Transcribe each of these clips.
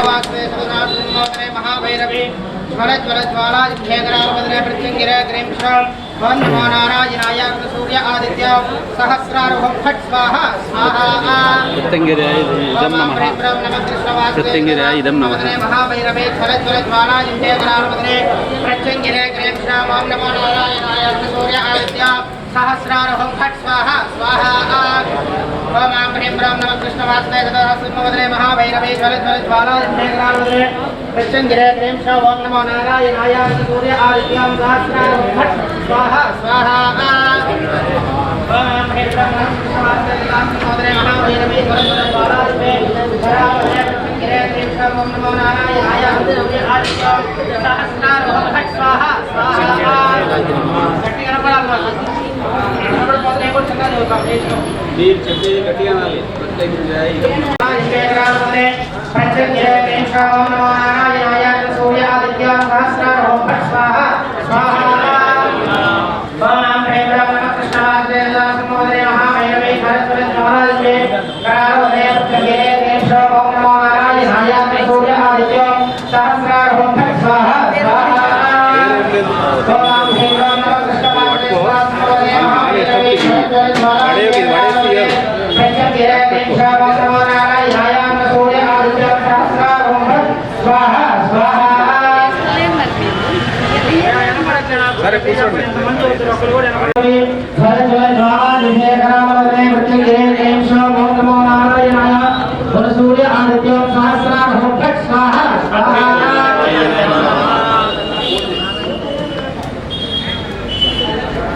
वास्ते सदनात्मोदने महाभैरवी ज्वलज्वलज्वालाजिभ्येकरावदने प्रत्यङ्गिरे ग्रीं ॐ नमो नारायणाय सूर्य आदित्य सहस्रारोहं फट् स्वाहा स्वाहा प्रत्यङ्गिरे इदं नमः प्रत्यङ्गिरे इदं नमः महाभैरवे ज्वलज्वलज्वालाजिभ्येकरावदने प्रत्यङ्गिरे ग्रीं ॐ नमो नारायणाय सूर्य आदित्य सहस्रारोहं फट् स्वाहा स्वाहा ओम आं ह्रीं ब्रह्म नमः कृष्णवासुदेव सदाशिवमोदने महाभैरवे ज्वलज्वलज्वालाजिभ्येकरावदने प्रत्यङ्गिरे ग्रीं ॐ नमो नारायणाय सूर्य आदित्य सहस्रारोहं फट् स्वाहा स्वाहा ओम आं ह्रीं ब्रह्म नमः कृष्णवासुदेव सदाशिवमोदने महाभैरवे ज्वलज्वलज्वालाजिभ्येकरावदने प्रत्यङ्गिरे ग्रीं ॐ नमो नारायणाय सूर्य आदित्य सहस्रारोहं फट् स्वाहा स्वाहा మీరు చెప్పేది గట్టిగా అనాలి సరే కూర్చోండి సూర్య ఆదిత్య సహస్రారోహం ఫట్ స్వాహా ఓం కృష్ణవాసే సదాశివమోదనే మహాభైరవే ज्वलज्वलज्वालाजिभ्येकरावदने प्रत्यङ्गिरे ग्रीं ॐ नमो नारायणाय सूर्य आदित्य सहस्रारोहं फट् स्वाहा स्वाहा ओम आं ह्रीं ब्रह्म नमः कृष्णवासुदेव सदाशिवमोदने महाभैरवे ज्वलज्वलज्वालाजिभ्येकरावदने प्रत्यङ्गिरे ग्रीं ॐ नमो नारायणाय सूर्य आदित्य सहस्रारोहं फट् स्वाहा स्वाहा ओम आं ह्रीं ब्रह्म नमः कृष्णवासुदेव सदाशिवमोदने महाभैरवे ज्वलज्वलज्वालाजिभ्येकरावदने प्रत्यङ्गिरे ग्रीं ॐ नमो नारायणाय सूर्य आदित्य सहस्रारोहं फट् स्वाहा स्वाहा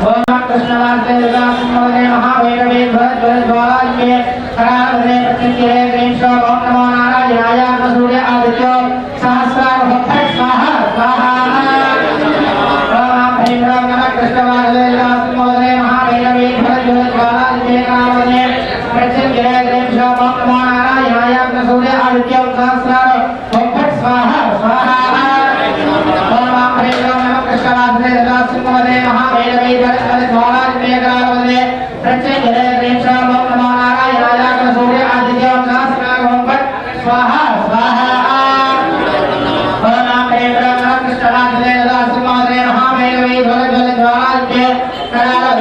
ओम आं ह्रीं ब्रह्म नमः कृष्णवासुदेव सदाशिवमोदने महाभैरवे ज्वलज्वलज्वालाजिभ्येकरावदने प्रत्यङ्गिरे ग्रीं ॐ नमो नारायणाय सूर्य आदित्य सहस्रारोहं फट् स्वाहा स्वाहा ओम आं ह्रीं ब्रह्म नमः कृष्णवासुदेव सदाशिवमोदने महाभैरवे ज्वलज्वलज्वालाजिभ्येकरावदने प्रत्यङ्गिरे ग्रीं ॐ नमो नारायणाय सूर्य आदित्य सहस्रारोहं फट् स्वाहा स्वाहा ओम आं ह्रीं ब्रह्म नमः कृष्णवासुदेव सदाशिवमोदने महाभैरवे ज्वलज्वलज्वालाजिभ्येकरावदने प्रत्यङ्गिरे ग्रीं ॐ नमो नारायणाय सूर्य आदित्य सहस्रारोहं फट् स्वाहा स्वाहा ओम आं ह्रीं ब्रह्म नमः कृष्णवासुदेव सदाशिवमोदने महाभैरवे ज्वलज्वलज्वालाजिभ्येकरावदने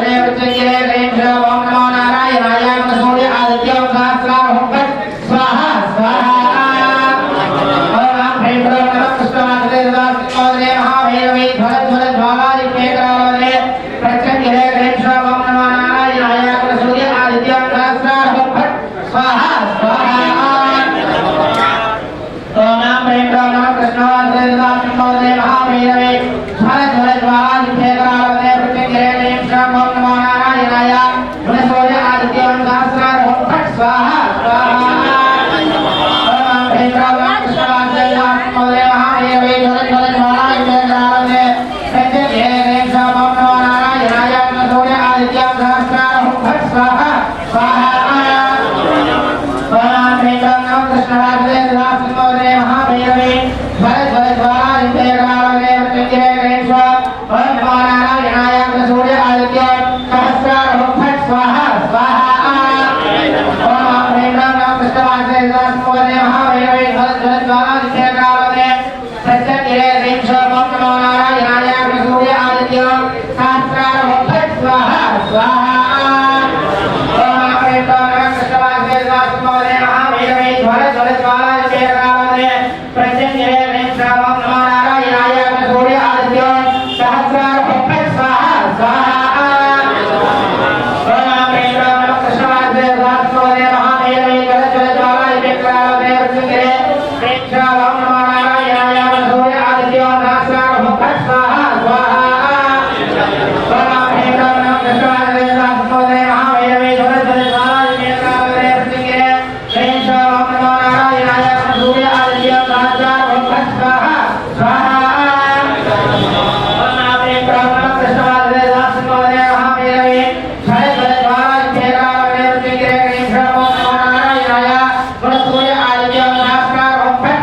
प्रत्यङ्गिरे ग्रीं ॐ नमो नारायणाय सूर्य आदित्य सहस्रारोहं फट् स्वाहा स्वाहा ओम आं ह्रीं ब्रह्म नमः कृष्णवासुदेव सदाशिवमोदने महाभैरवे ज्वलज्वलज्वालाजिभ्येकरावदने प्रत्यङ्गिरे ग्रीं ॐ नमो नारायणाय सूर्य आदित्य सहस्रारोहं फट् स्वाहा स्वाहा ओम आं ह्रीं ब्रह्म नमः कृष्णवासुदेव सदाशिवमोदने महाभैरवे ज्वलज्वलज्वालाजिभ्येकरावदने प्रत्यङ्गिरे ग्रीं ॐ नमो नारायणाय सूर्य आदित्य सहस्रारोहं फट् स्वाहा स्वाहा ओम आं ह्रीं ब्रह्म नमः कृष्णवासुदेव सदाशिवमोदने महाभैरवे ज्वलज्वलज्वालाजिभ्येकरावदने प्रत्यङ्गिरे ग्रीं ॐ नमो नारायणाय सूर्य आदित्य सहस्रारोहं फट् स्वाहा स्वाहा ओम आं ह्रीं ब्रह्म नमः कृष्णवासुदेव सदाशिवमोदने महाभैरवे ज्वलज्वलज्वालाजिभ्येकरावदने प्रत्यङ्गिरे ग्रीं ॐ नमो नारायणाय सूर्य आदित्य सहस्रारोहं फट् स्वाहा स्वाहा ओम आं ह्रीं ब्रह्म नमः कृष्णवासुदेव सदाशिवमोदने महाभैरवे ज्वलज्वलज्वालाजिभ्येकरावदने प्रत्यङ्गिरे ग्रीं ॐ नमो नारायणाय सूर्य आदित्य सहस्रारोहं फट् स्वाहा स्वाहा ओम आं ह्रीं ब्रह्म नमः कृष्णवासुदेव सदाशिवमोदने महाभैरवे ज्वलज्वलज्वालाजिभ्येकरावदने प्रत्यङ्गिरे ग्रीं ॐ नमो नारायणाय सूर्य आदित्य सहस्रारोहं फट्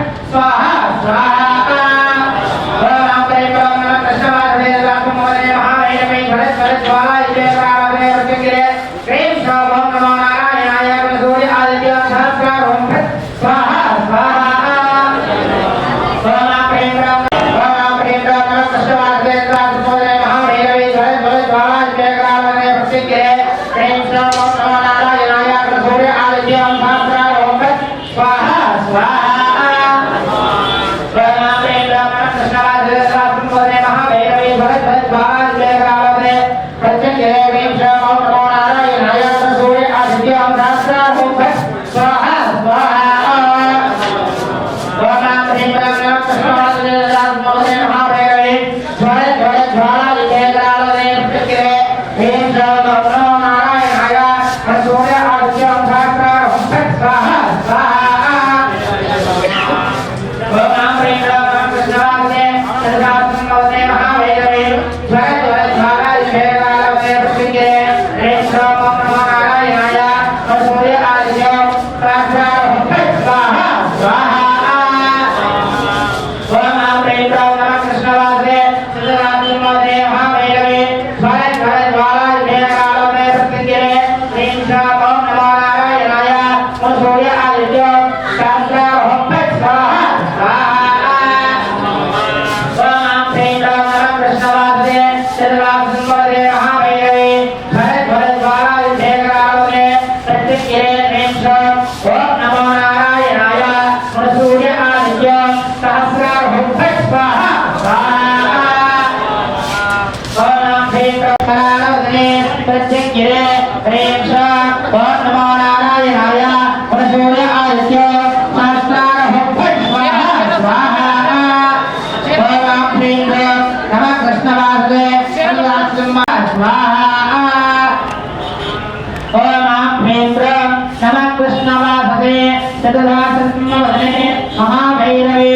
महाभैरवे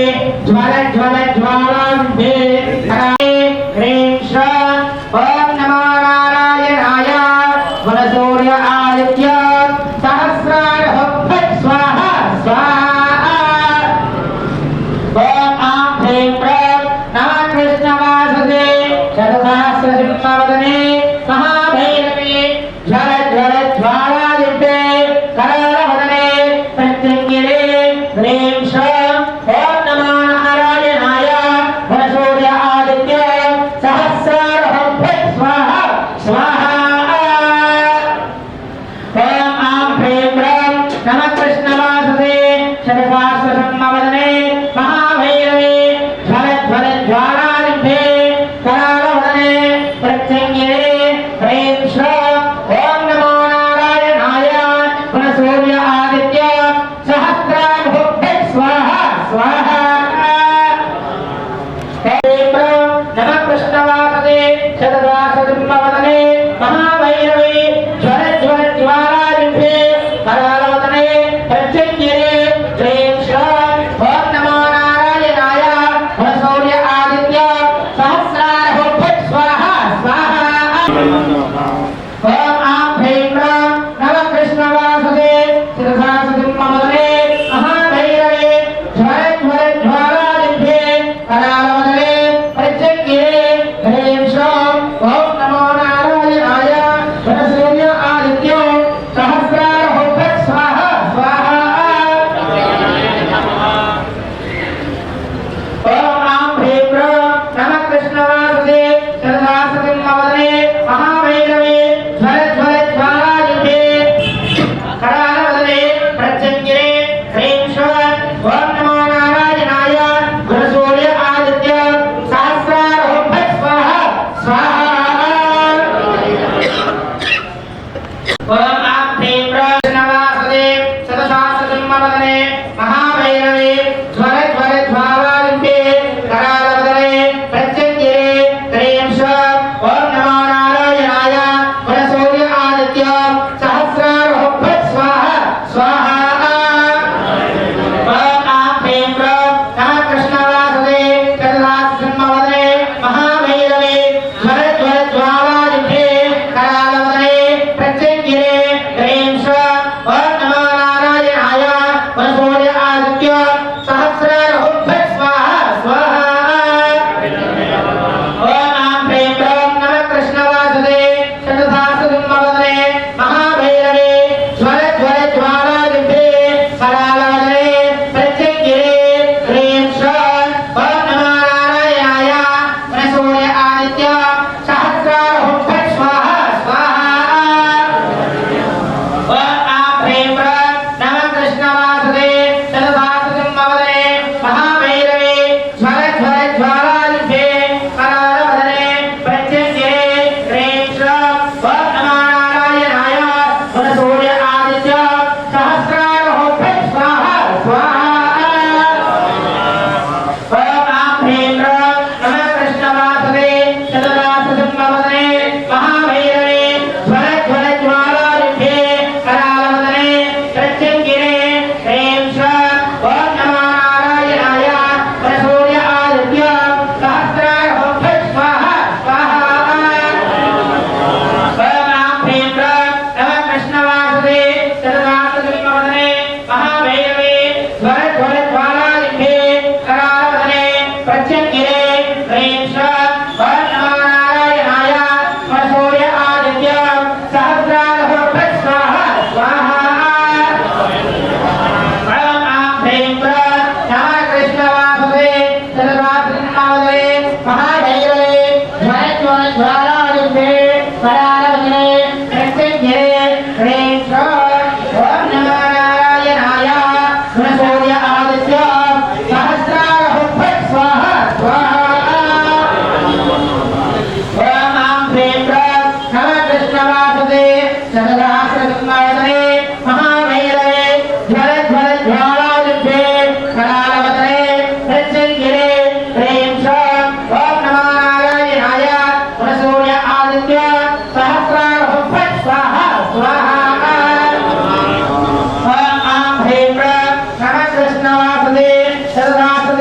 ज्वल ज्वल ज्वालांबे ह्रीं श्रीं ओम नमो नारायणाय वनसूर्य आदित्य सहस्रार फट् स्वाहा स्वाहा ओम आं ह्रीं क्लीं नमः कृष्णवासुदे शतसहस्रसिंहवदने महाभैरवे ज्वल ज्वल ज्वालादिते करालवदने प्रत्यङ्गिरे ह्रीं श्रीं ओम नमो नारायणाय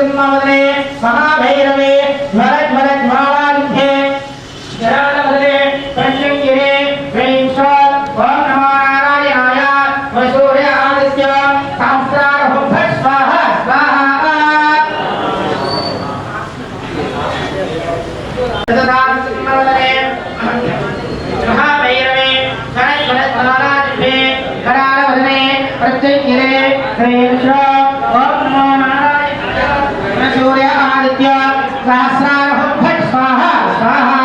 सहस्रसिंहवदने महाभैरवे ज्वलज्वलज्वालायुधे जरानवदने प्रत्यङ्गिरे ह्रीं श्रीं ॐ नमो नारायणाय वसूर्य आदित्य सहस्रारहुं फट् स्वाहा स्वाहा सहस्रसिंहवदने महाभैरवे ज्वलज्वलज्वालायुधे जरानवदने प्रत्यङ्गिरे ह्रीं श्रीं सूर्य आदित्य सहस्रारहुं फट् स्वाहा स्वाहा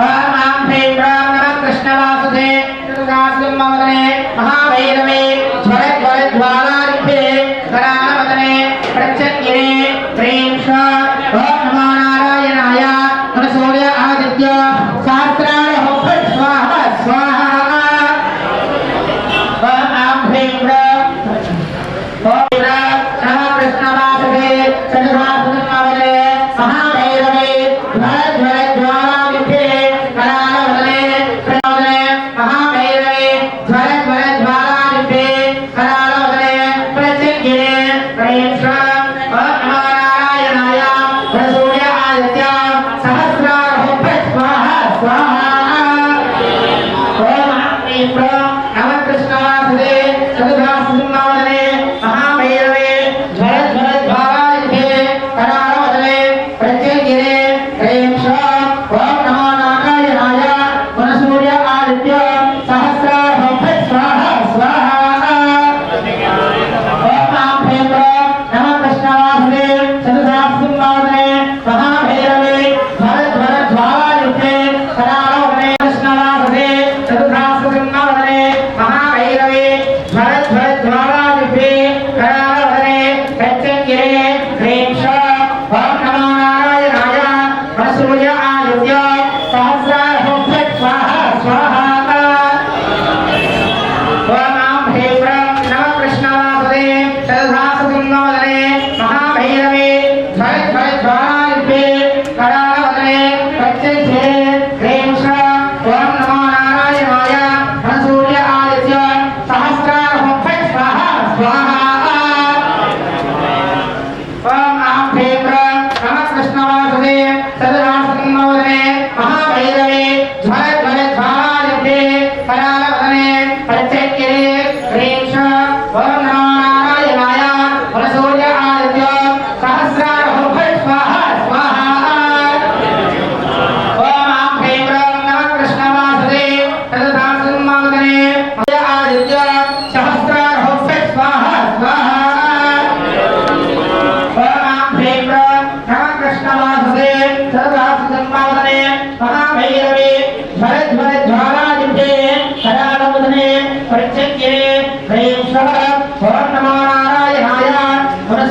ओम ह्रीं नमः कृष्णवासुदे सहस्रसिंहवदने महाभैरवे ज्वलज्वलज्वालायुधे करालवदने प्रत्यङ्गिरे ह्रीं श्रीं ॐ नमो नारायणाय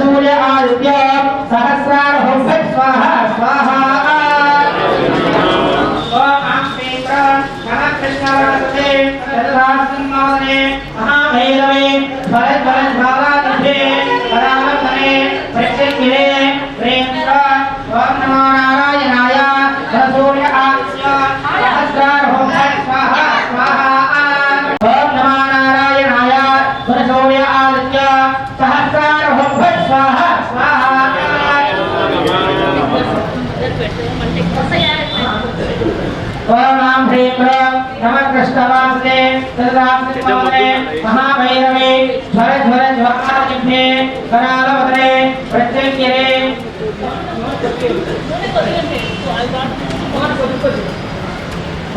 सूर्य आदित्य सहस्रारहुं फट् स्वाहा स्वाहा ओम ह्रीं महाभैरवे ज्वलज्वलज्वालायुधे करालवदने प्रत्यङ्गिरे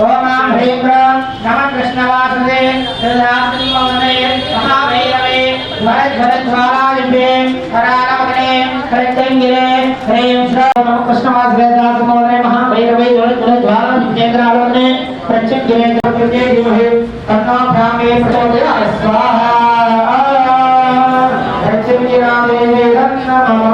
ओम ह्रीं नमः कृष्णवासुदे सहस्रसिंहवदने महाभैरवे ज्वलज्वलज्वालायुधे करालवदने प्रत्यङ्गिरे ह्रीं नमः कृष्णवासुदे सहस्रसिंहवदने महाभैरवे ज्वलज्वलज्वालायुधे करालवदने प्रत्यङ्गिरे धीमहि तन्नो भ्रामे प्रचोदयात् स्वाहा प्रत्यङ्गिरामे नमः ओम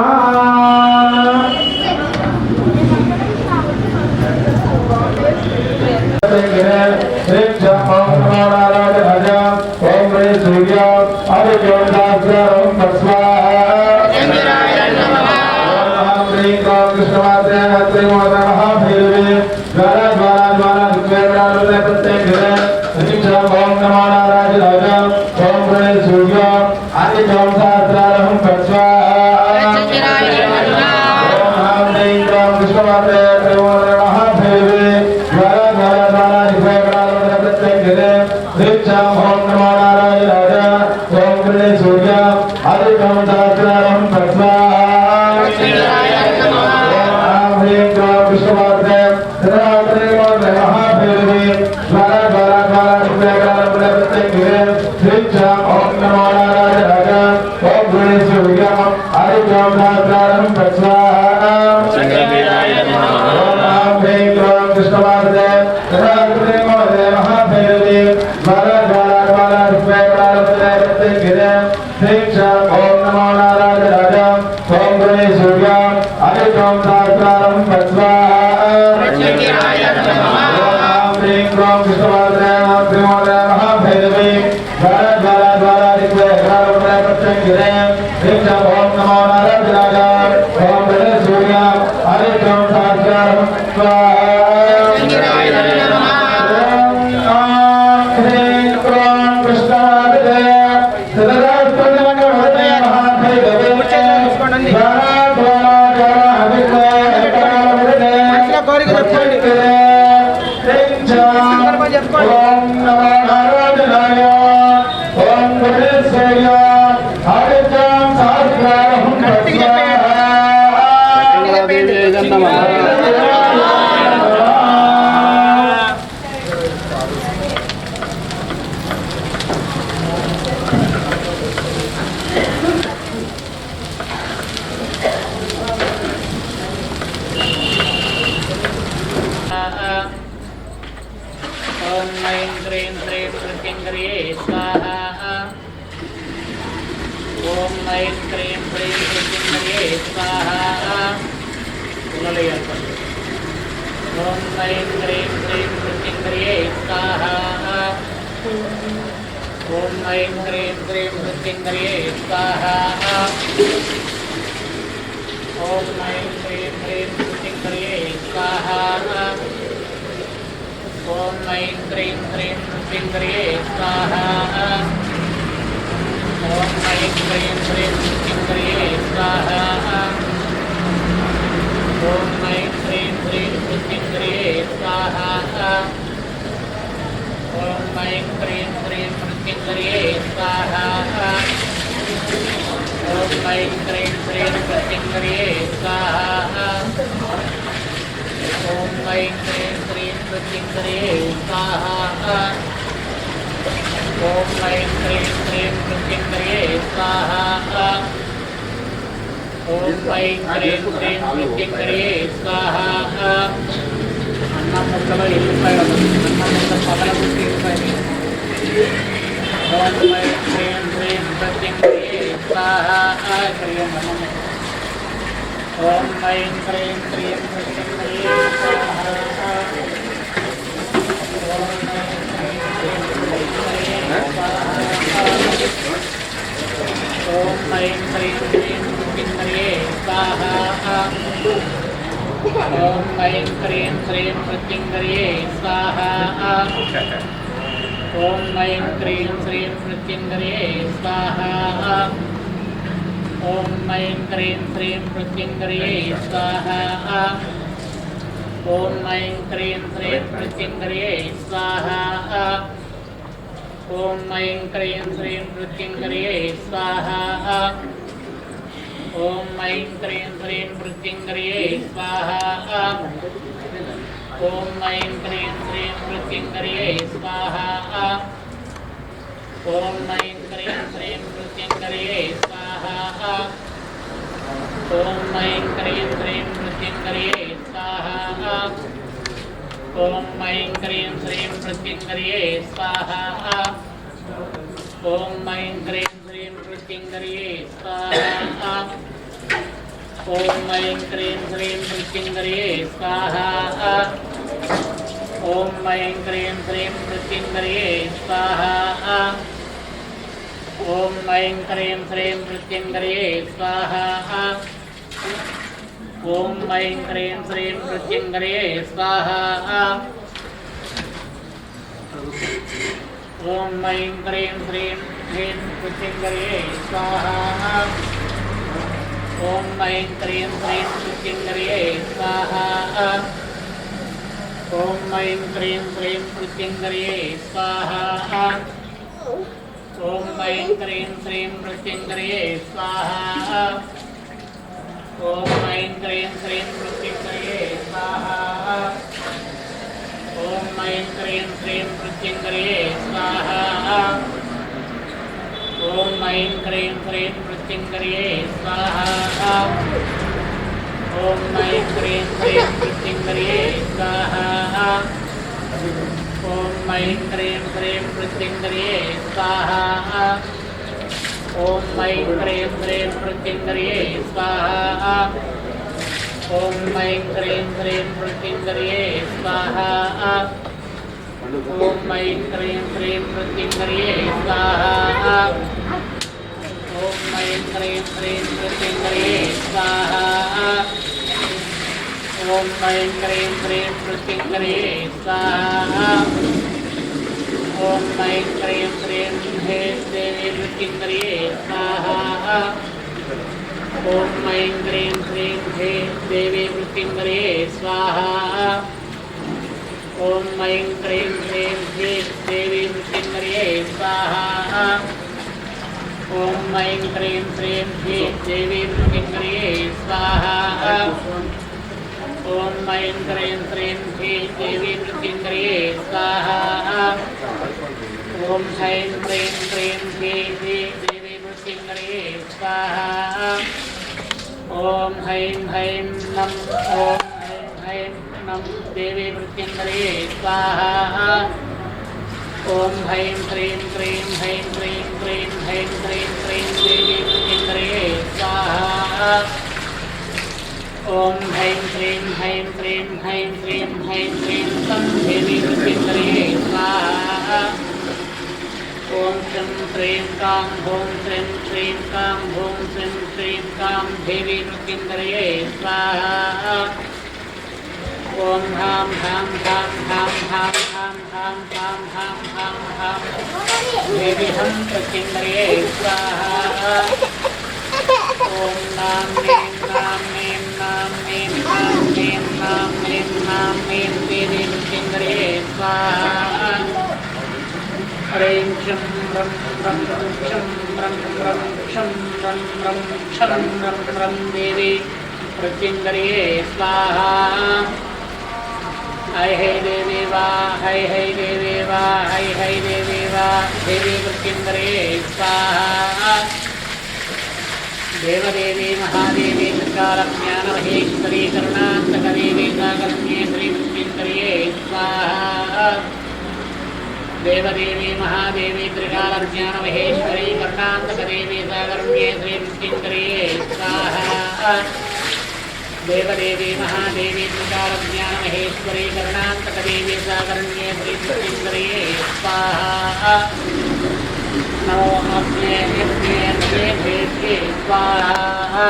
ॐ ऐं क्रीं श्रीं मृत्युञ्जये स्वाहा ॐ ऐं क्रीं श्रीं मृत्युञ्जये स्वाहा ॐ ऐं क्रीं श्रीं मृत्युञ्जये स्वाहा ॐ ऐं क्रीं श्रीं मृत्युञ्जये स्वाहा ॐ ऐं क्रीं श्रीं मृत्युञ्जये स्वाहा ॐ ऐं क्रीं श्रीं मृत्युञ्जये स्वाहा ॐ ऐं क्रीं श्रीं मृत्युञ्जये स्वाहा ॐ ऐं क्रीं श्रीं मृत्युञ्जये स्वाहा ॐ ऐं क्रीं श्रीं मृत्युञ्जये स्वाहा ॐ ऐं क्रीं श्रीं मृत्युञ्जये स्वाहा ॐ ऐं क्रीं श्रीं मृत्युञ्जये स्वाहा ॐ ऐं क्रीं श्रीं मृत्युञ्जये स्वाहा ॐ ऐं क्रीं श्रीं मृत्युञ्जये स्वाहा ॐ ऐं क्रीं श्रीं हे देवी मृत्युञ्जये स्वाहा ॐ ऐं क्रीं श्रीं हे देवी मृत्युञ्जये स्वाहा ॐ ऐं क्रीं श्रीं हे देवी मृत्युञ्जये स्वाहा ॐ ऐं क्रीं श्रीं हे देवी मृत्युञ्जये स्वाहा ॐ ऐं क्रीं श्रीं हे देवी मृत्युञ्जये स्वाहा ॐ ऐं क्रीं श्रीं हे देवी मृत्युञ्जये स्वाहा ॐ ऐं ऐं नं ॐ ऐं नं देवी मृत्युञ्जये स्वाहा ॐ ऐं क्रीं क्रीं ऐं क्रीं क्रीं ऐं क्रीं क्रीं देवी मृत्युञ्जये स्वाहा ॐ ऐं क्रीं ऐं क्रीं ऐं क्रीं ऐं क्रीं तं देवी मृत्युञ्जये स्वाहा ॐ श्रीं श्रीं कां ॐ श्रीं श्रीं कां ॐ श्रीं श्रीं कां देवी मृत्युञ्जये स्वाहा ॐ हां हां हां हां हां हां हां हां हां हां हां देवी हं मृत्युञ्जये स्वाहा ॐ नां नीं नां नीं नां नीं नां नीं नां नीं नां नीं देवी मृत्युञ्जये स्वाहा ह्रीं क्षं रं रं क्षं रं रं क्षं रं रं क्षं रं रं देवी मृत्युञ्जये स्वाहा है देवी वा है देवी वा है देवी वा देवी मृत्युञ्जये स्वाहा देवदेवी महादेवी त्रिकालज्ञानमहेश्वरी करुणान्तकदेवी साकरण्ये श्रीमृत्युञ्जये स्वाहा देवदेवी महादेवी त्रिकालज्ञानमहेश्वरी करुणान्तकदेवी साकरण्ये श्रीमृत्युञ्जये स्वाहा देवदेवी महादेवी त्रिकालज्ञानमहेश्वरी करुणान्तकदेवी साकरण्ये श्रीमृत्युञ्जये स्वाहा नमो अग्ने भेद्ये स्वाहा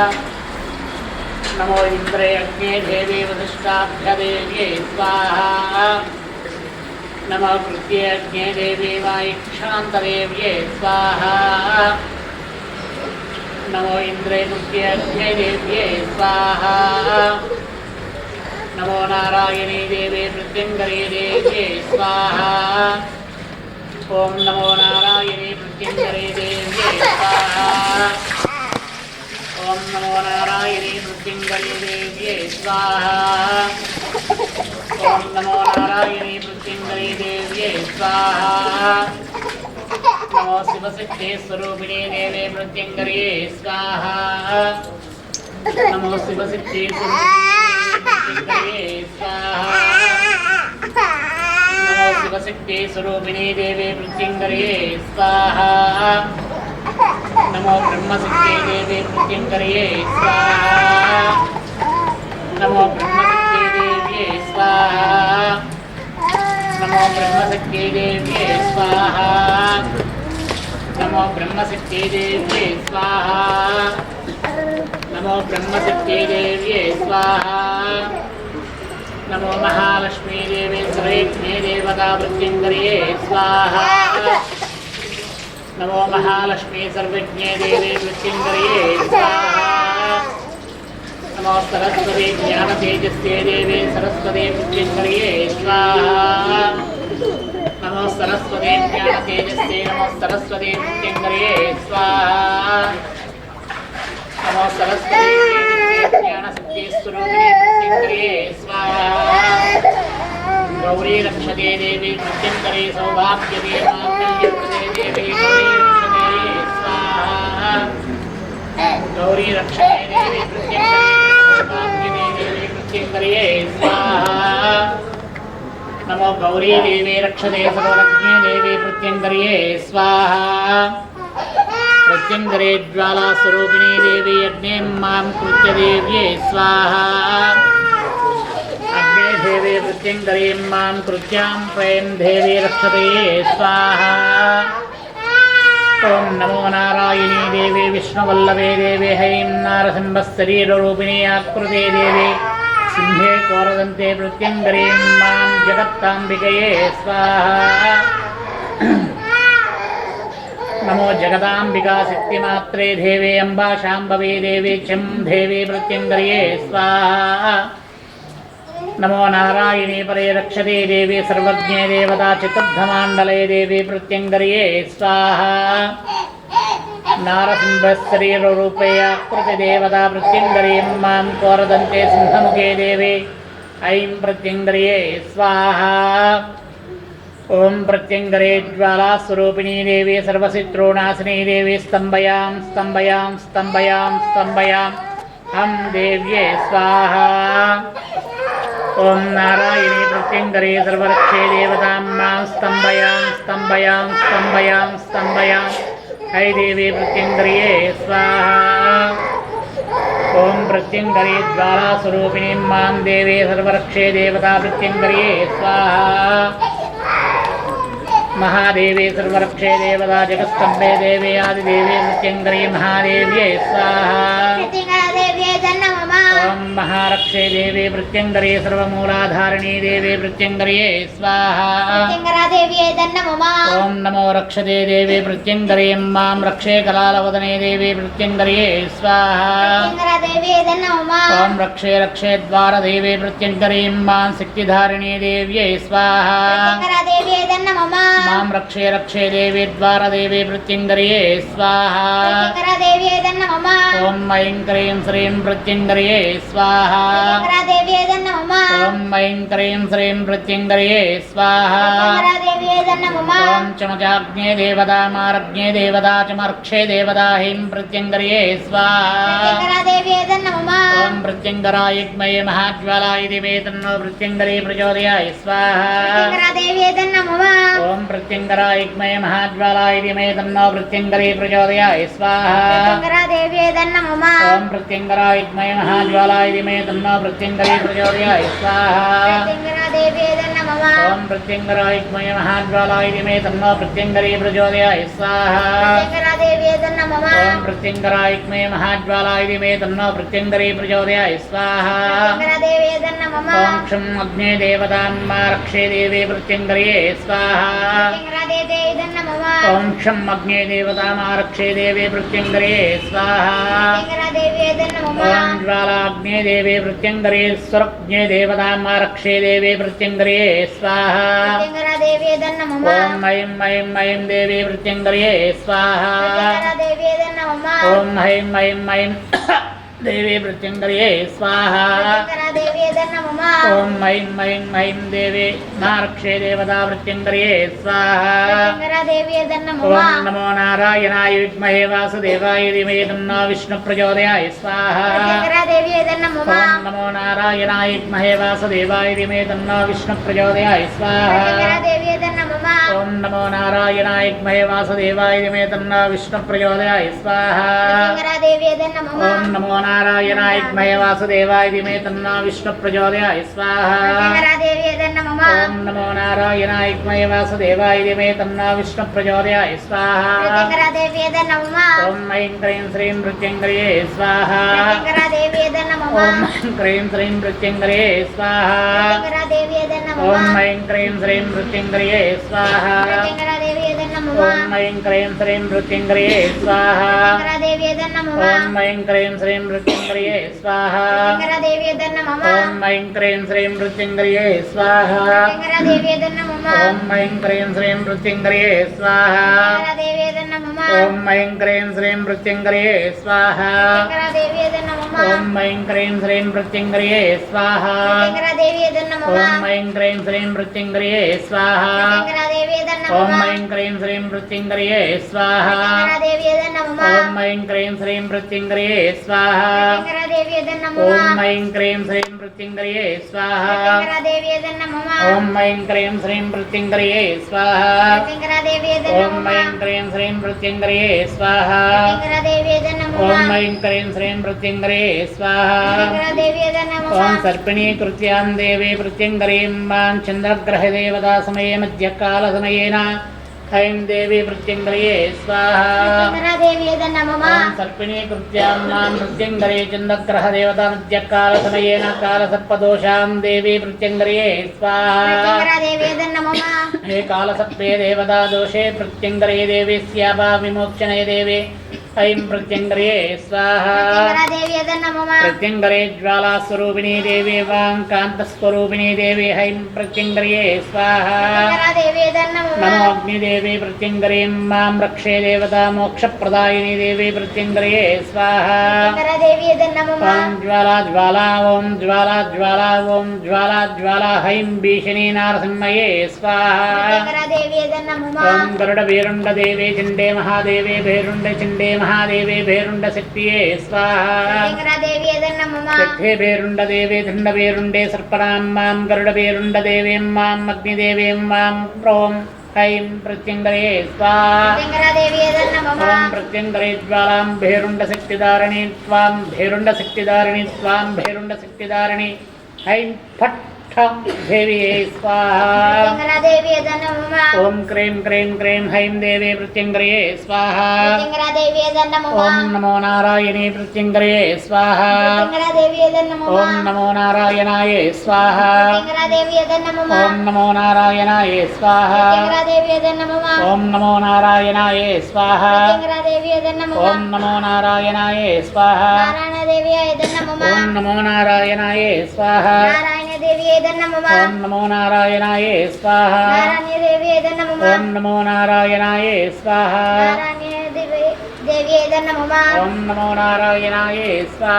नमो इन्द्रे अग्ने देवी वसिष्ठाभ्यदेव्ये स्वाहा नमो कृत्ये अग्ने देवी वायुक्षान्तदेव्ये स्वाहा नमो इन्द्रे कृत्ये अग्ने देव्ये स्वाहा नमो नारायणी देवी मृत्युञ्जये देव्ये स्वाहा ॐ नमो नारायणी मृत्युञ्जये देव्ये स्वाहा ॐ नमो नारायणी मृत्युञ्जये देव्ये स्वाहा ॐ नमो नारायणी मृत्युञ्जये देव्ये स्वाहा नमो शिवशक्ति स्वरूपिणे देवे मृत्युञ्जये स्वाहा नमो शिवशक्ति स्वरूपिणे स्वाहा नमो शिवशक्ति स्वरूपिणे देवे मृत्युञ्जये स्वाहा नमो ब्रह्मशक्ति देवे मृत्युञ्जये स्वाहा नमो ब्रह्मशक्ति देव्ये स्वाहा नमो ब्रह्मशक्ति देव्ये स्वाहा नमो ब्रह्मशक्ति देव्ये स्वाहा नमो ब्रह्मशक्ति देव्ये स्वाहा नमो महालक्ष्मी देवी सर्वेज्ञे देवता मृत्युञ्जये स्वाहा नमो महालक्ष्मी सर्वज्ञे देवी मृत्युञ्जये स्वाहा सरस्वती ज्ञानतेजस्ये देवे सरस्वती मृत्युंजये स्वाहा नमो सरस्वती ज्ञानतेजस्ये नमो सरस्वती मृत्युंजये स्वाहा नमो सरस्वती ज्ञानशक्तिस्वरूपिणे मृत्युंजये स्वाहा गौरी रक्षते देवी मृत्युंजये सौभाग्यदे मांगल्यप्रदे देवी गौरी रक्षते स्वाहा गौरी रक्षते देवी मृत्युंजये स्वाहा नमो गौरी देवी रक्षते सर्वज्ञे देवी मृत्युंजये स्वाहा मृत्युंजये ज्वाला स्वरूपिणी देवी अग्ने मां कृत्य देव्ये स्वाहा अग्ने देवी मृत्युंजये मां कृत्यां प्रेम देवी रक्षते स्वाहा ओम नमो नारायणी देवी विष्णुवल्लभे देवी हैं नारसिंहशरीरूपिणी आकृते देवी सिंहे कौरदन्ते मृत्युंजये मां जगत्ताम्बिकये स्वाहा नमो जगदाम्बिका शक्तिमात्रे देवी अम्बा शाम्भवी देवी चिं देवी मृत्युंजये स्वाहा नमो नारायणी परे रक्षते देवी सर्वज्ञे देवता चतुर्धमाण्डले देवी मृत्युंजये स्वाहा नारसिंहशरीरूपे आकृति देवता मृत्युंजये मां कौरदन्ते सिंहमुखे देवी ऐं मृत्युंजये स्वाहा ओम प्रत्यंगरे ज्वाला स्वरूपिणी देवी सर्वशत्रुनाशिनी देवी स्तंभयां स्तंभयां स्तंभयां स्तंभयां हम देव्ये स्वाहा ओम नारायणी प्रत्यंगरे सर्वरक्षे देवतां मां स्तंभयां स्तंभयां स्तंभयां स्तंभयां है देवी प्रत्यंगरे स्वाहा ओम प्रत्यंगरे ज्वाला स्वरूपिणी मां देवी सर्वरक्षे देवता प्रत्यंगरे स्वाहा महादेवी सर्वरक्षे देवता जगत्स्तंभे देवी आदिदेवी मृत्युंजये महादेव्ये स्वाहा ओम महारक्षे देवी मृत्युंजये सर्वमूलाधारिणी देवी मृत्युंजये स्वाहा ओम नमो रक्षते देवी मृत्युंजये मां रक्षे कलालवदने देवी मृत्युंजये स्वाहा ओम रक्षे रक्षे द्वार देवी मृत्युंजये मां शक्तिधारिणी देव्ये स्वाहा मां रक्षे रक्षे देवी द्वार देवी मृत्युंजये स्वाहा ओम ऐं क्रीं श्रीं मृत्युंजये स्वाहा ओम ऐं क्रीं श्रीं मृत्युंजये स्वाहा ओम चमचाग्ने देवता मारग्ने देवता चमर्क्षे देवता ह्रीं मृत्युंजये स्वाहा ओम मृत्युंजरायग्मये महाज्वालाय दिवे तन्नो मृत्युंजये प्रचोदयाय स्वाहा ओम मृत्युंजरायग्मये महाज्वालाय दिवे तन्नो मृत्युंजये प्रचोदयाय स्वाहा ओम मृत्युंजरायग्मये महाज्वालाय दिवे तन्नो मृत्युंजये प्रचोदयाय स्वाहा ओम मृत्युंजरायग्मये महाज्वालाय दिवे तन्नो मृत्युंजये प्रचोदयाय स्वाहा ओम मृत्युंजरायग्मये महाज्वालाय दिवे तन्नो मृत्युंजये प्रचोदयाय स्वाहा ओम क्षं अग्ने देवतां मा रक्षे देवी मृत्युंजये स्वाहा ओम क्षं अग्ने देवतां मा रक्षे देवी मृत्युंजये स्वाहा ओम ज्वालाग्ने देवी मृत्युंजये स्वरज्ञे देवतां मा रक्षे देवी मृत्युंजये स्वाहा ओम ऐं ऐं ऐं देवी मृत्युंजये स्वाहा ओम ऐं ऐं ऐं देवी मृत्युंजये स्वाहा ओम ऐं ऐं ऐं देवी नारक्षे देवता मृत्युंजये स्वाहा ओम नमो नारायणाय विद्महे वासुदेवाय धीमहि तन्नो विष्णु प्रचोदयाय स्वाहा ओम नमो नारायणाय विद्महे वासुदेवाय धीमहि तन्नो विष्णु प्रचोदयाय स्वाहा ओम नमो नारायणाय विद्महे वासुदेवाय धीमहि तन्नो विष्णु प्रचोदयाय स्वाहा ओम नमो नारायणाय विद्महे वासुदेवाय धीमहि तन्नो विष्णु प्रचोदयाय स्वाहा ओम नमो नारायणाय विद्महे वासुदेवाय धीमहि तन्नो विष्णु प्रचोदयाय स्वाहा ओम ऐं क्रीं श्रीं मृत्युंजये स्वाहा ओम ऐं क्रीं श्रीं मृत्युंजये स्वाहा ओम ऐं क्रीं श्रीं मृत्युंजये स्वाहा ఓం ఐం క్రైం శ్రీం మృత్యుంజయే స్వాహ దేవి నమః ఓం ఐం క్రైం శ్రీం మృత్యుంజయే స్వాహ దేవి నమః ఓం ఐం క్రైం శ్రీం మృత్యుంజయే స్వాహ దేవి నమః ఓం ఐం క్రైం శ్రీం మృత్యుంజయే స్వాహ దేవి నమః ఓం ఐం క్రైం శ్రీం మృత్యుంజయే స్వాహ దేవి నమః ఓం ఐం క్రైం శ్రీం మృత్యుంజయే స్వాహ దేవి నమః ఓం ఐం క్రైం శ్రీం మృత్యుంజయే స్వాహ దేవి ఓం నమః ఐం క్రైం శ్రీం మృత్యుంజయే స్వాహ దేవి నమః ఓం ఐం క్రైం శ్రీం మృత్యుంజయే స్వాహ దేవి నమః ఓం ఐం క్రైం శ్రీం మృత్యుంజయే స్వాహ దేవి నమః ఓం ఐం క్రైం శ్రీం మృత్యుంజయే స్వాహ దేవి ఓం ఐం క్రైం శ్రీం మృత్యుంజయే స్వాహ దేవి నమః ఓం ఐం క్రైం శ్రీం మృత్యుంజయే స్వాహ దేవి నమః ఓం సర్పిణీకృత్యాం దేవీ మృత్యుంజయీం మాం చంద్రగ్రహదేవతా సమయే మధ్యకాలసమయేన ఐం దేవీ మృత్యుంజయే స్వాహ దేవి నమః ఓం సర్పిణీకృత్యాం మాం మృత్యుంజయే చంద్రగ్రహదేవతా మధ్యకాలసమయేన కాలసర్పదోషాం దేవీ మృత్యుంజయే స్వాహ దేవి నమః हे कालसत्त्वे देवता दोषे प्रत्यङ्गरे देवी स्यापा विमोक्षणे देवी ऐं प्रत्यङ्गरे स्वाहा देवी नमः प्रत्यङ्गरे ज्वालास्वरूपिणी देवी वां कान्तस्वरूपिणी देवी ऐं प्रत्यङ्गरे स्वाहा देवी नमः नमो अग्निदेवी प्रत्यङ्गरीं मां रक्षे देवता मोक्षप्रदायिनी देवी प्रत्यङ्गरे स्वाहा देवी नमः ॐ ज्वाला ज्वाला ॐ ज्वाला ज्वाला ॐ ज्वाला ज्वाला ऐं भीषणी नारसिंहये स्वाहा देवी नमः ओम गरुड़ भैरुंड देवी चिंडे महादेवे भैरुंड चिंडे महादेवे भैरुंड शक्तिये स्वाहा देवी नमः शक्ति भैरुंड देवी दंड भैरुंडे सर्पणां मां गरुड़ भैरुंड देवीं मां अग्निदेवीं मां ओम ऐं प्रत्यङ्गरे स्वाहा देवी नमः ओम प्रत्यङ्गरे ज्वालां भैरुंड शक्तिधारिणी त्वां भैरुंड शक्तिधारिणी त्वां भैरुंड शक्तिधारिणी ऐं फट् देवी स्वाहा देवी नमः ओम क्रीं क्रीं क्रीं ऐं देवी प्रत्यङ्गरे स्वाहा देवी नमः ओम नमो नारायणी प्रत्यङ्गरे स्वाहा देवी नमः ओम नमो नारायणाय स्वाहा देवी नमः ओम नमो नारायणाय स्वाहा देवी नमः ओम नमो नारायणाय स्वाहा देवी नमः ओम नमो नारायणाय स्वाहा नारायण देवी नमः ओम नमो नारायणाय स्वाहा नारायण देवी नमः ओम नमो नारायणाय स्वाहा नारायण देवी नमः ओम नमो नारायणाय स्वाहा नारायण देवी नमः ओम नमो नारायणाय स्वाहा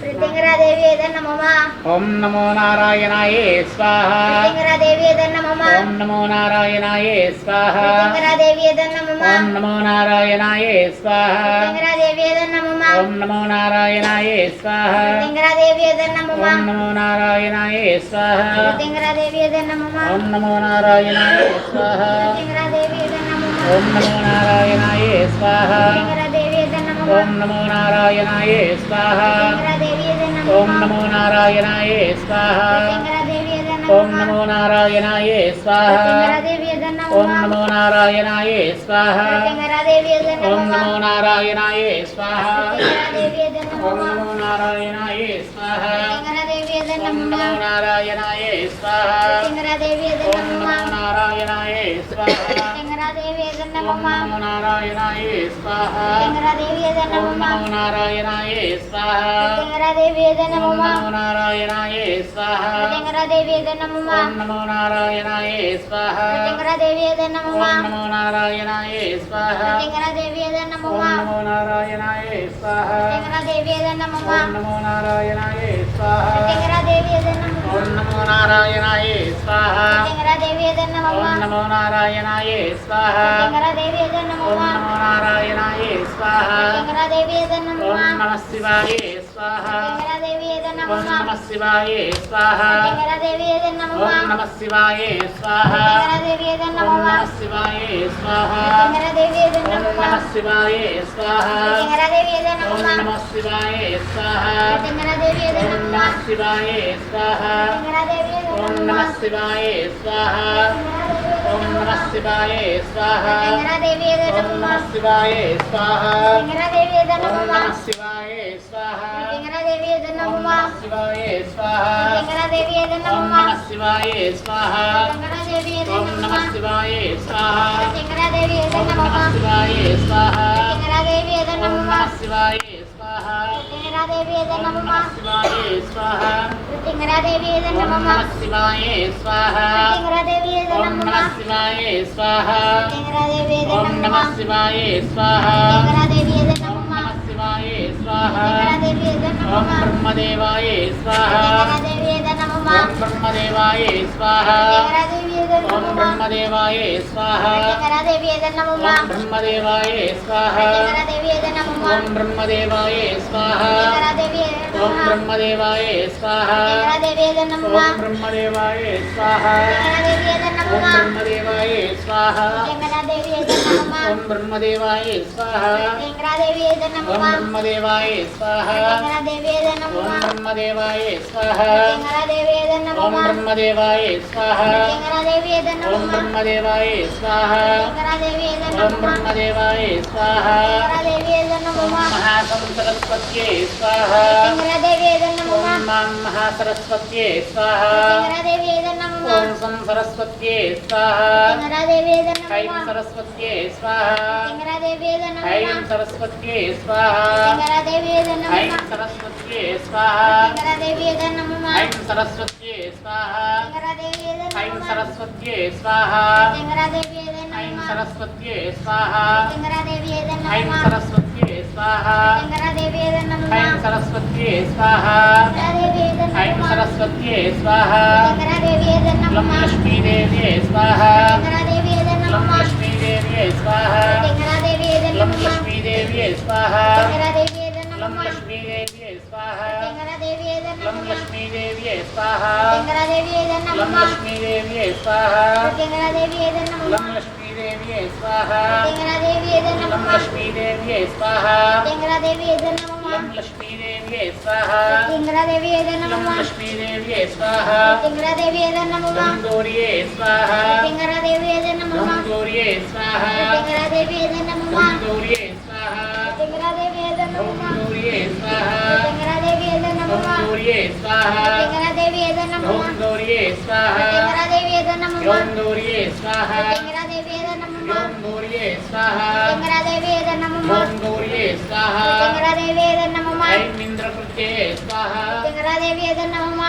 प्रत्यङ्गरा देवी नमः ओम नमो नारायणाय स्वाहा प्रत्यङ्गरा देवी नमः ओम नमो नारायणाय स्वाहा प्रत्यङ्गरा देवी नमः ओम नमो नारायणाय स्वाहा प्रत्यङ्गरा देवी नमः ओम नमो नारायणाय स्वाहा प्रत्यङ्गरा देवी नमः ओम नमो नारायणाय स्वाहा प्रत्यङ्गरा देवी नमः ओम नमो नारायणाय स्वाहा प्रत्यङ्गरा देवी नमः ओम नमो नारायणाय स्वाहा प्रत्यङ्गरा देवी नमः ओम नमो नारायणाय स्वाहा प्रत्यङ्गरा देवी नमः ओम नमो नारायणाय स्वाहा प्रत्यङ्गरा देवी नमः ओम नमो नारायणाय स्वाहा प्रत्यङ्गरा देवी नमः ओम नमो नारायणाय स्वाहा प्रत्यङ्गरा देवी ओम नमः नमो नारायणाय स्वाहा प्रत्यङ्गरा देवी ओम नमः नमो नारायणाय स्वाहा प्रत्यङ्गरा देवी ओम नमः नमो नारायणाय स्वाहा प्रत्यङ्गरा देवी ओम नमो नमः नारायणाय स्वाहा प्रत्यङ्गरा देवी ओम नमः नमो नारायणाय स्वाहा प्रत्यङ्गरा देवी ओम नमः नमो नारायणाय स्वाहा प्रत्यङ्गरा देवी ओम नमः नमो नारायणाय स्वाहा प्रत्यङ्गरा देवी नमः ओम नमो नारायणाय स्वाहा प्रत्यङ्गरा देवी नमः ओम नमो नारायणाय स्वाहा प्रत्यङ्गरा देवी नमः ओम नमो नारायणाय स्वाहा प्रत्यङ्गरा देवी नमः ओम नमो नारायणाय स्वाहा प्रत्यङ्गरा देवी नमः ओम नमो नारायणाय स्वाहा प्रत्यङ्गरा देवी नमः ओम नमो नारायणाय स्वाहा प्रत्यङ्गरा देवी नमः ओम नमो नारायणाय स्वाहा प्रत्यङ्गरा देवी नमः ओम नमः शिवाय स्वाहा प्रत्यङ्गरा देवी ओम नमः नमः शिवाय स्वाहा प्रत्यङ्गरा देवी नमः ओम नमः शिवाय स्वाहा प्रत्यङ्गरा देवी ओम नमः नमः शिवाय स्वाहा प्रत्यङ्गरा देवी ओम नमः नमः शिवाय स्वाहा प्रत्यङ्गरा देवी ओम नमः नमः शिवाय स्वाहा प्रत्यङ्गरा देवी ओम नमः नमः शिवाय स्वाहा प्रत्यङ्गरा देवी ओम नमः नमः शिवाय स्वाहा ओम नमः शिवाय स्वाहा प्रत्यङ्गरा देवी ओम नमः नमः शिवाय स्वाहा प्रत्यङ्गरा देवी ओम नमः नमः शिवाय स्वाहा प्रत्यङ्गरा देवी ओम नमः नमः शिवाय स्वाहा ओम नमः शिवाय स्वाहा ओम नमः शिवाय स्वाहा ओम नमः शिवाय स्वाहा ओम नमः शिवाय स्वाहा ओम नमः शिवाय स्वाहा ओम नमः शिवाय स्वाहा ओम नमः शिवाय स्वाहा ओम नमः शिवाय स्वाहा ओम नमः शिवाय स्वाहा ओम ब्रह्मदेवाय स्वाहा ओम ब्रह्मदेवाय स्वाहा ओम ब्रह्मदेवाय स्वाहा ओम ब्रह्मदेवाय स्वाहा ओम ब्रह्मदेवाय स्वाहा ओम ब्रह्मदेवाय स्वाहा ओम ब्रह्मदेवाय स्वाहा ओम ब्रह्मदेवाय स्वाहा ओम ब्रह्मदेवाय स्वाहा ओम ब्रह्मदेवाय स्वाहा ओम ब्रह्मदेवाय स्वाहा ओम ब्रह्मदेवाय स्वाहा ओम ब्रह्मदेवाय स्वाहा ओम ब्रह्मदेवाय स्वाहा ओम महासरस्वत्यै स्वाहा ओम महासरस्वत्यै स्वाहा ओम सरस्वत्यै स्वाहा ऐं सरस्वत्यै स्वाहा ऐं सरस्वत्यै स्वाहा ऐं सरस्वत्यै स्वाहा ऐं सरस्वत्यै स्वाहा ऐं सरस्वत्यै स्वाहा ऐं सरस्वत्यै स्वाहा ऐं सरस्वत्यै स्वाहा ऐं सरस्वत्यै स्वाहा ऐं सरस्वत्यै स्वाहा लं लक्ष्मीदेव्यै स्वाहा लं लक्ष्मीदेव्यै स्वाहा लं लक्ष्मीदेव्यै स्वाहा लं लक्ष्मीदेव्यै स्वाहा लं लक्ष्मीदेव्यै स्वाहा लं लक्ष्मीदेव्यै स्वाहा लं लक्ष्मीदेव्यै स्वाहा लं लक्ष्मीदेव्यै स्वाहा लं लक्ष्मीदेव्यै स्वाहा लं लक्ष्मीदेव्यै स्वाहा लं गौर्यै स्वाहा लं गौर्यै स्वाहा लं गौर्यै स्वाहा ॐ गौर्यै स्वाहा ॐ गौर्यै स्वाहा ॐ गौर्यै स्वाहा ॐ गौर्यै स्वाहा ॐ गौर्यै स्वाहा ॐ गौर्यै स्वाहा ऐं इन्द्रकृत्यै स्वाहा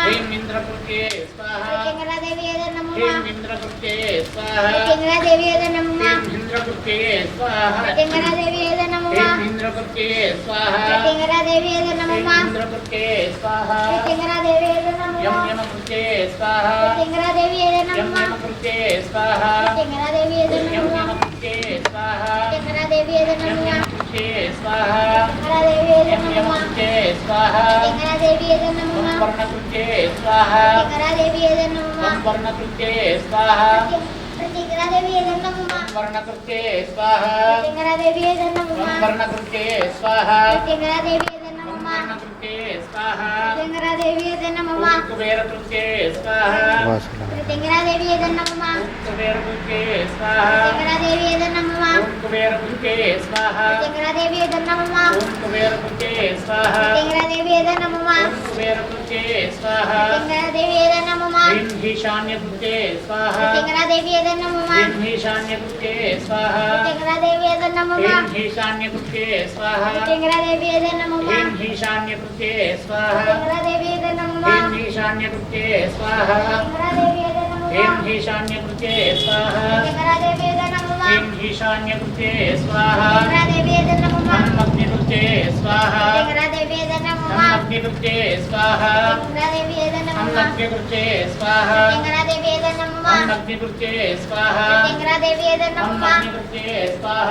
ऐं इन्द्रकृत्यै स्वाहा ऐं इन्द्रकृत्यै स्वाहा ऐं इन्द्रकृत्यै स्वाहा ऐं इन्द्रकृत्यै स्वाहा ऐं इन्द्रकृत्यै स्वाहा यं यमकृत्यै स्वाहा यं यमकृत्यै स्वाहा यं यमकृत्यै स्वाहा यं यमकृत्यै स्वाहा यं यमकृत्यै स्वाहा ॐ वर्णकृत्यै स्वाहा ॐ वर्णकृत्यै स्वाहा ॐ वर्णकृत्यै स्वाहा ॐ वर्णकृत्यै स्वाहा ॐ वर्णकृत्यै स्वाहा ॐ कुबेरकृत्यै स्वाहा ॐ कुबेरकृत्यै स्वाहा ॐ कुबेरकृत्यै स्वाहा ॐ कुबेरकृत्यै स्वाहा ॐ कुबेरकृत्यै स्वाहा ह्रीं ईशान्यकृत्यै स्वाहा ह्रीं ईशान्यकृत्यै स्वाहा ह्रीं ईशान्यकृत्यै स्वाहा ह्रीं ईशान्यकृत्यै स्वाहा ह्रीं ईशान्यकृत्यै स्वाहा ह्रीं ईशान्यकृत्यै स्वाहा ह्रीं ईशान्यकृत्यै स्वाहा ॐ अग्निकृत्यै स्वाहा ॐ अग्निकृत्यै स्वाहा ॐ अग्निकृत्यै स्वाहा ॐ अग्निकृत्यै स्वाहा ॐ अग्निकृत्यै स्वाहा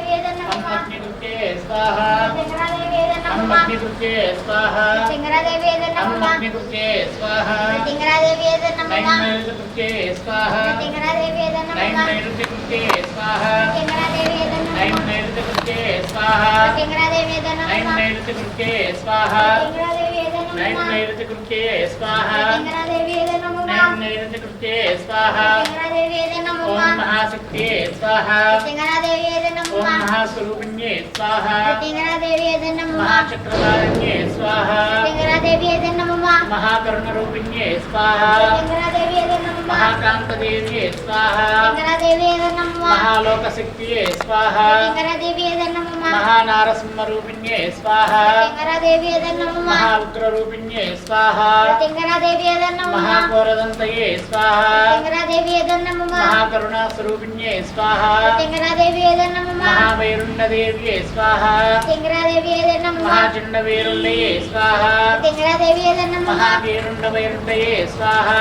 ॐ अग्निकृत्यै स्वाहा ॐ अग्निकृत्यै स्वाहा ॐ अग्निकृत्यै स्वाहा नैवेद्यकृत्यै स्वाहा नैवेद्यकृत्यै स्वाहा नैवेद्यकृत्यै स्वाहा नैवेद्यकृत्यै स्वाहा नैनैरतिकृत्ये स्वाहा नमः नैनैरतिकृत्ये स्वाहा ॐ महाशक्त्ये स्वाहा ॐ महास्वरूपिण्ये स्वाहा महाचक्रधारिण्ये स्वाहा महाकरुणरूपिण्ये स्वाहा महाकान्तदेव्ये स्वाहा महालोकशक्त्ये स्वाहा महानारसिंहरूपिण्ये स्वाहा महाउग्ररूपिण्ये स्वाहा महाघोरदन्तये स्वाहा महाकरुणास्वरूपिण्ये स्वाहा महावैरुण्यदेव्ये स्वाहा महाचण्डवैरुण्यये स्वाहा महावीरुण्डवैरुण्यये स्वाहा